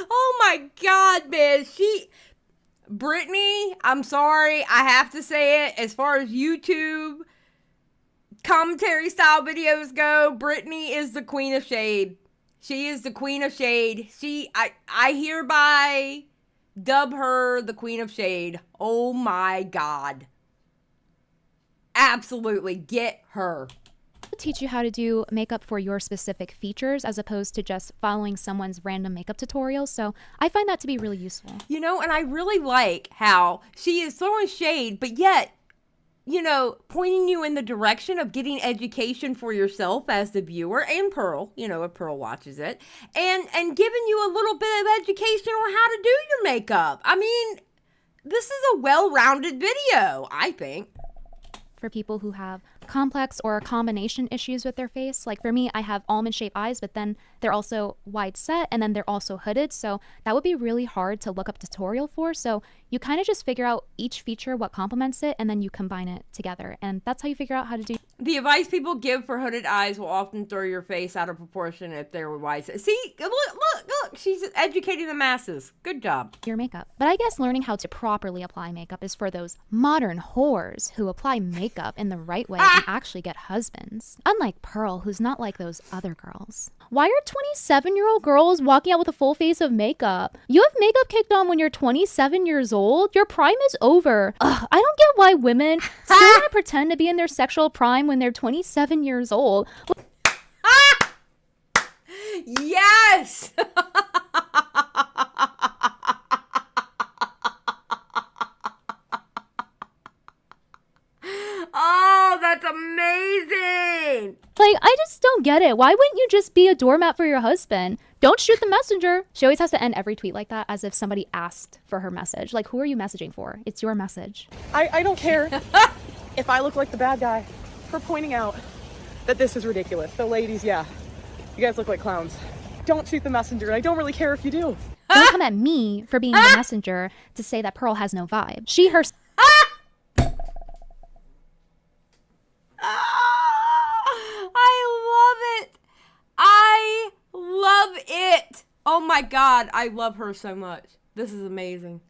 Oh my God, man. Brittany, I'm sorry. I have to say it. As far as YouTube commentary style videos go, Brittany is the queen of shade. She is the queen of shade. I hereby dub her the queen of shade. Oh my God. Absolutely, get her. teach you how to do makeup for your specific features as opposed to just following someone's random makeup tutorials. So I find that to be really useful. You know, and I really like how she is throwing shade, but yet, you know, pointing you in the direction of getting education for yourself as the viewer, and Pearl, you know, if Pearl watches it, and giving you a little bit of education on how to do your makeup. I mean, this is a well-rounded video, I think. For people who have complex or combination issues with their face. Like for me, I have almond-shaped eyes, but then they're also wide set and then they're also hooded. So that would be really hard to look up a tutorial for. So you kind of just figure out each feature, what complements it, and then you combine it together. And that's how you figure out how to do. The advice people give for hooded eyes will often throw your face out of proportion if they were wide set. See, look, she's educating the masses. Good job. Your makeup. But I guess learning how to properly apply makeup is for those modern whores who apply makeup in the right way and actually get husbands. Unlike Pearl, who's not like those other girls. Why are 27-year-old girls walking out with a full face of makeup? You have makeup kicked on when you're 27 years old? Your prime is over. Ugh, I don't get why women still want to pretend to be in their sexual prime when they're 27 years old. Yes! Like, I just don't get it. Why wouldn't you just be a doormat for your husband? Don't shoot the messenger. She always has to end every tweet like that as if somebody asked for her message. Like, who are you messaging for? It's your message. I don't care if I look like the bad guy for pointing out that this is ridiculous. So ladies, yeah, you guys look like clowns. Don't shoot the messenger. I don't really care if you do. Don't come at me for being the messenger to say that Pearl has no vibe. She herself. I love it. I love it. Oh my God. I love her so much. This is amazing.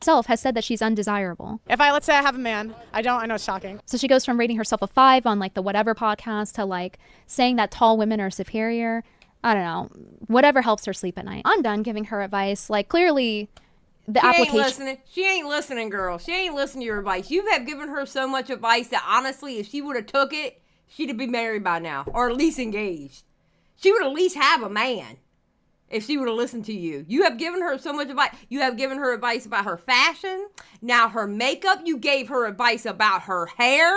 Has said that she's undesirable. If let's say I have a man, I know it's shocking. So she goes from rating herself a 5 on like the whatever podcast to like saying that tall women are superior. I don't know. Whatever helps her sleep at night. I'm done giving her advice. Like, clearly the application. She ain't listening, girl. She ain't listening to your advice. You have given her so much advice that honestly, if she would have took it, she'd have been married by now, or at least engaged. She would at least have a man if she would have listened to you. You have given her so much advice. You have given her advice about her fashion. Now her makeup. You gave her advice about her hair.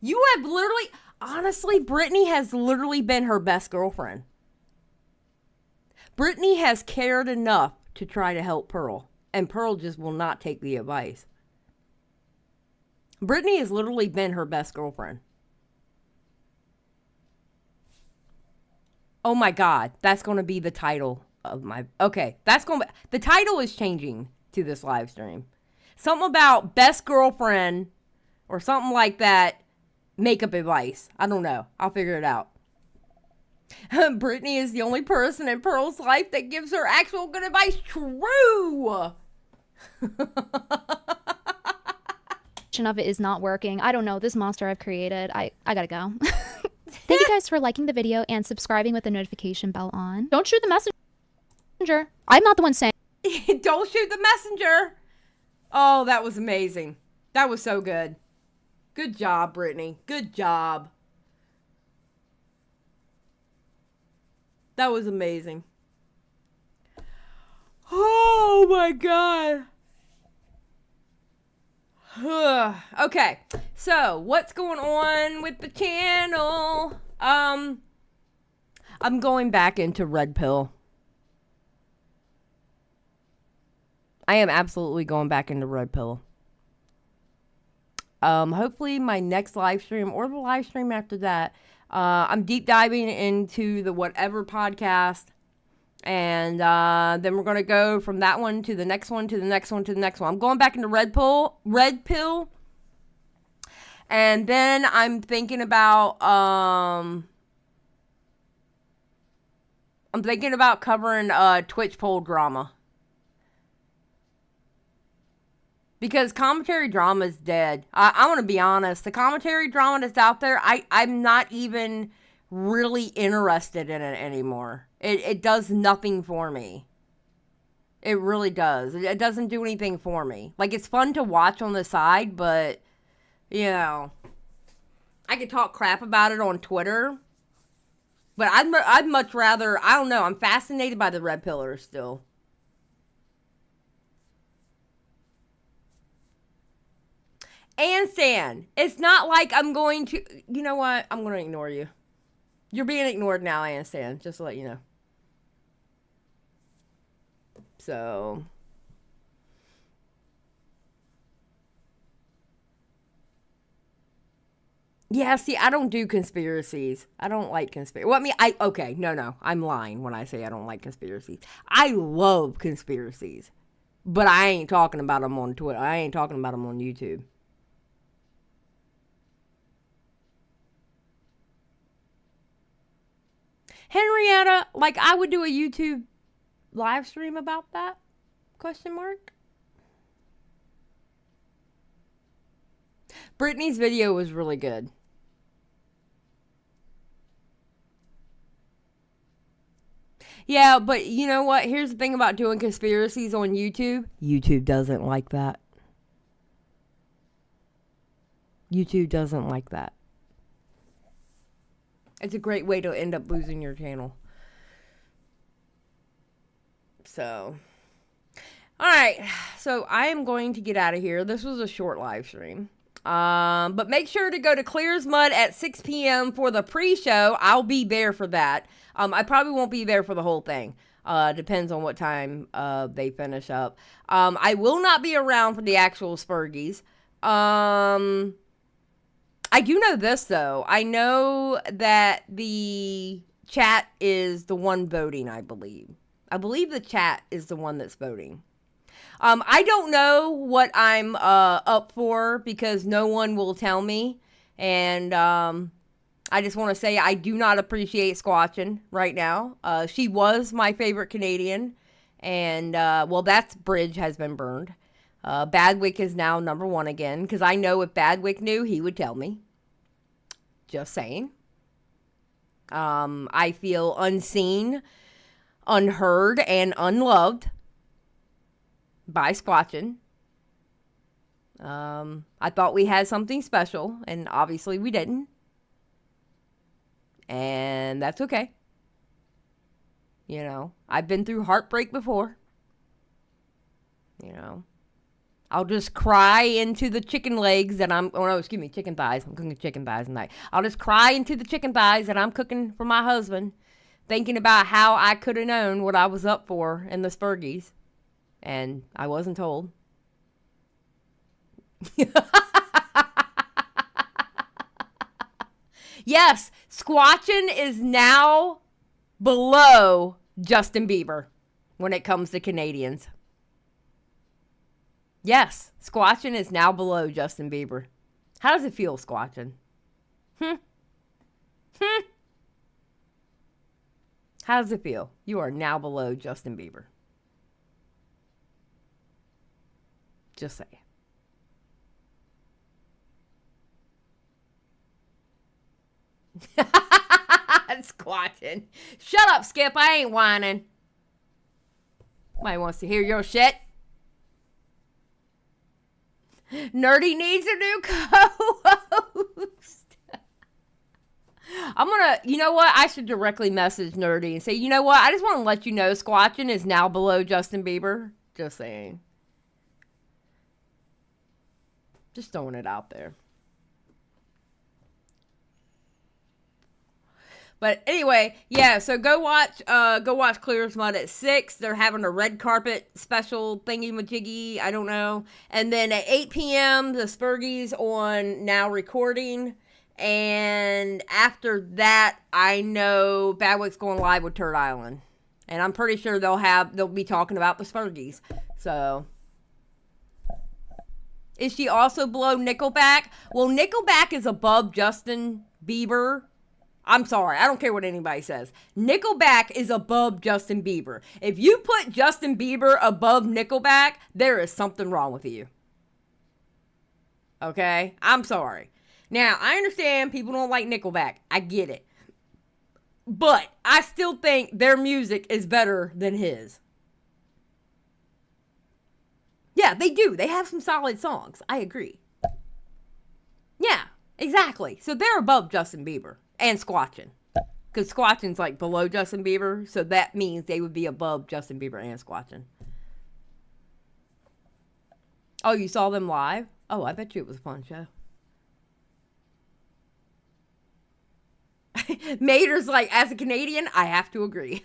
You have literally, honestly, Brittany has literally been her best girlfriend. Brittany has cared enough to try to help Pearl, and Pearl just will not take the advice. Brittany has literally been her best girlfriend. Oh my God, that's going to be the title of my, okay, the title is changing to this live stream. Something about best girlfriend or something like that, makeup advice. I don't know. I'll figure it out. Brittany is the only person in Pearl's life that gives her actual good advice. True. Of it is not working. I don't know. This monster I've created. I gotta go. Thank you guys for liking the video and subscribing with the notification bell on. Don't shoot the messenger. I'm not the one saying. Don't shoot the messenger. Oh, that was amazing. That was so good. Good job, Brittany. Good job. That was amazing. Oh my God. Okay, so what's going on with the channel? I'm going back into Red Pill. I am absolutely going back into Red Pill. Hopefully my next live stream or the live stream after that, I'm deep diving into the whatever podcast. And then we're going to go from that one to the next one, to the next one, to the next one. I'm going back into Red Pill. And then I'm thinking about covering Twitch poll drama. Because commentary drama is dead. I want to be honest. The commentary drama that's out there, I'm not even really interested in it anymore. It does nothing for me. It really does. It doesn't do anything for me. Like, it's fun to watch on the side, but, you know, I could talk crap about it on Twitter. But I'd much rather, I don't know, I'm fascinated by the Red Pillars still. And Stan, it's not like I'm going to, you know what? I'm going to ignore you. You're being ignored now, I understand, just to let you know. So. Yeah, see, I don't do conspiracies. I don't like conspiracies. Well, I mean, okay, no, I'm lying when I say I don't like conspiracies. I love conspiracies. But I ain't talking about them on Twitter. I ain't talking about them on YouTube. Henrietta, like, I would do a YouTube live stream about that? Question mark. Brittany's video was really good. Yeah, but you know what? Here's the thing about doing conspiracies on YouTube. YouTube doesn't like that. YouTube doesn't like that. It's a great way to end up losing your channel. So, alright. So, I am going to get out of here. This was a short live stream. But make sure to go to Clear's Mud at 6 p.m. for the pre-show. I'll be there for that. I probably won't be there for the whole thing. Depends on what time they finish up. I will not be around for the actual Spurgies. I do know this, though. I know that the chat is the one voting, I believe. I believe the chat is the one that's voting. I don't know what I'm up for because no one will tell me. And I just want to say I do not appreciate Squatchin right now. She was my favorite Canadian. And, well, that bridge has been burned. Badwick is now number 1 again. Because I know if Badwick knew, he would tell me. Just saying. I feel unseen, unheard, and unloved by Squatchin. I thought we had something special, and obviously we didn't. And that's okay. You know, I've been through heartbreak before. You know, I'll just cry into the chicken legs that chicken thighs. I'm cooking chicken thighs tonight. I'll just cry into the chicken thighs that I'm cooking for my husband, thinking about how I could have known what I was up for in the Spurgies. And I wasn't told. Yes, Squatchin is now below Justin Bieber when it comes to Canadians. Yes, Squatchin is now below Justin Bieber. How does it feel, Squatchin? How does it feel? You are now below Justin Bieber. Just say. Squatching. Shut up, Skip. I ain't whining. Nobody wants to hear your shit. Nerdy needs a new co-host. I'm gonna, you know what? I should directly message Nerdy and say, you know what? I just want to let you know Squatching is now below Justin Bieber. Just saying. Just throwing it out there. But anyway, yeah, so go watch Clear's Mud at 6. They're having a red carpet special thingy-majiggy, I don't know. And then at 8 p.m., the Spurgies on Now Recording. And after that, I know Badwick's going live with Turd Island. And I'm pretty sure they'll be talking about the Spurgies. So, is she also below Nickelback? Well, Nickelback is above Justin Bieber. I'm sorry, I don't care what anybody says. Nickelback is above Justin Bieber. If you put Justin Bieber above Nickelback, there is something wrong with you. Okay? I'm sorry. Now, I understand people don't like Nickelback. I get it. But I still think their music is better than his. Yeah, they do. They have some solid songs. I agree. Yeah, exactly. So they're above Justin Bieber. And Squatchin. Because Squatchin's like below Justin Bieber. So that means they would be above Justin Bieber and Squatchin. Oh, you saw them live? Oh, I bet you it was a fun show. Mater's like, as a Canadian, I have to agree.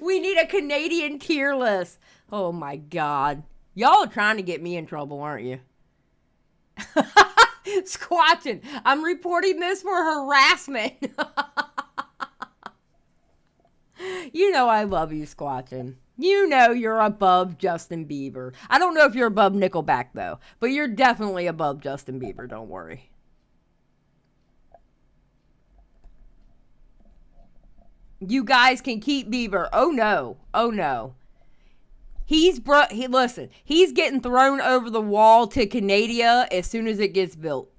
We need a Canadian tier list. Oh my God. Y'all are trying to get me in trouble, aren't you? Squatching. I'm reporting this for harassment. You know I love you, Squatching. You know you're above Justin Bieber. I don't know if you're above Nickelback, though. But you're definitely above Justin Bieber. Don't worry. You guys can keep Bieber. Oh, no. Oh, no. Listen, he's getting thrown over the wall to Canada as soon as it gets built.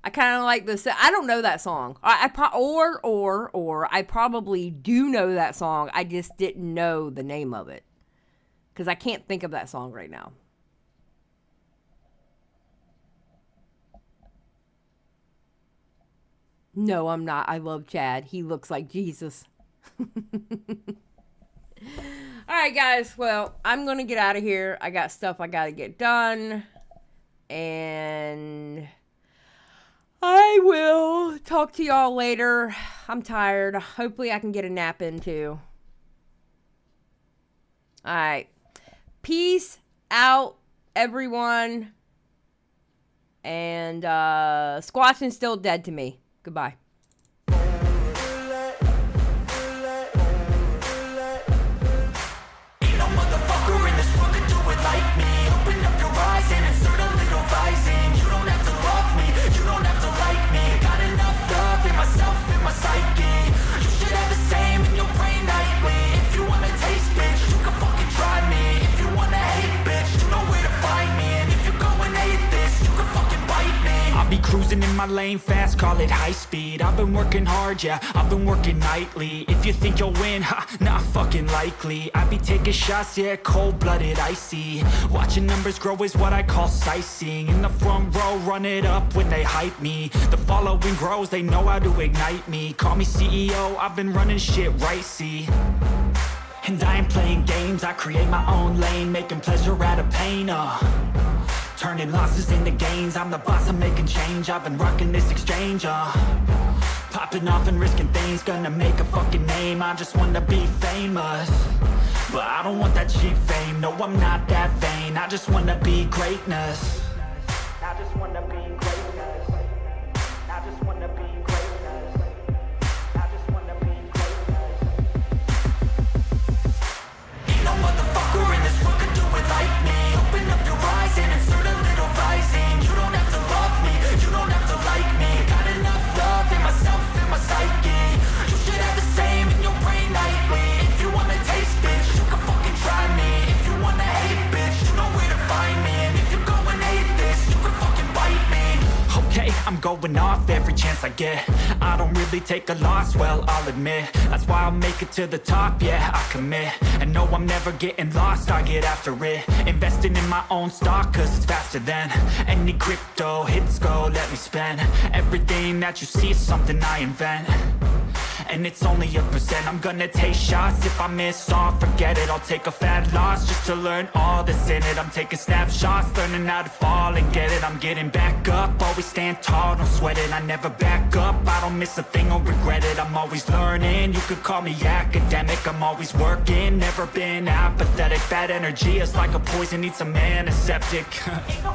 I kind of like this. I don't know that song. I probably do know that song. I just didn't know the name of it. Because I can't think of that song right now. No, I'm not. I love Chad. He looks like Jesus. Alright, guys. Well, I'm going to get out of here. I got stuff I got to get done. And I will talk to y'all later. I'm tired. Hopefully I can get a nap in too. Alright. Peace out, everyone. And Squatching's still dead to me. Goodbye. Cruising in my lane fast, call it high speed. I've been working hard, yeah, I've been working nightly. If you think you'll win, ha, not fucking likely. I be taking shots, yeah, cold-blooded, icy. Watching numbers grow is what I call sightseeing. In the front row, run it up when they hype me. The following grows, they know how to ignite me. Call me CEO, I've been running shit right, see. And I ain't playing games, I create my own lane, making pleasure out of pain, turning losses into gains. I'm the boss, I'm making change. I've been rocking this exchange, popping off and risking things. Gonna make a fucking name. I just wanna be famous, but I don't want that cheap fame. No, I'm not that vain. I just wanna be greatness. I just wanna be greatness. I just wanna be greatness. I just wanna be greatness. Ain't no motherfucker in this world can do it like me. Open up your eyes and insert a little rising. You don't have to love me, you don't have to like me. Got enough love in myself, in my psyche. You should have the same in your brain nightly. If you wanna taste, bitch, you can fucking try me. If you wanna hate, bitch, you know where to find me. And if you go and hate this, you can fucking bite me. Okay, I'm going off every chance I get. I don't really take a loss, well, I'll admit. That's why I'll make it to the top, yeah, I commit. And no, I'm never getting lost, I get after it. Investing in my own stock, cause it's faster than any crypto hits go, let me spend. Everything that you see is something I invent, and it's only a percent. I'm gonna take shots, if I miss all, forget it. I'll take a fat loss just to learn all that's in it. I'm taking snapshots, learning how to fall and get it. I'm getting back up, always stand tall, don't sweat it. I never back up, I don't miss a thing or regret it. I'm always learning, you could call me academic. I'm always working, never been apathetic. Bad energy is like a poison, needs some antiseptic. Ain't no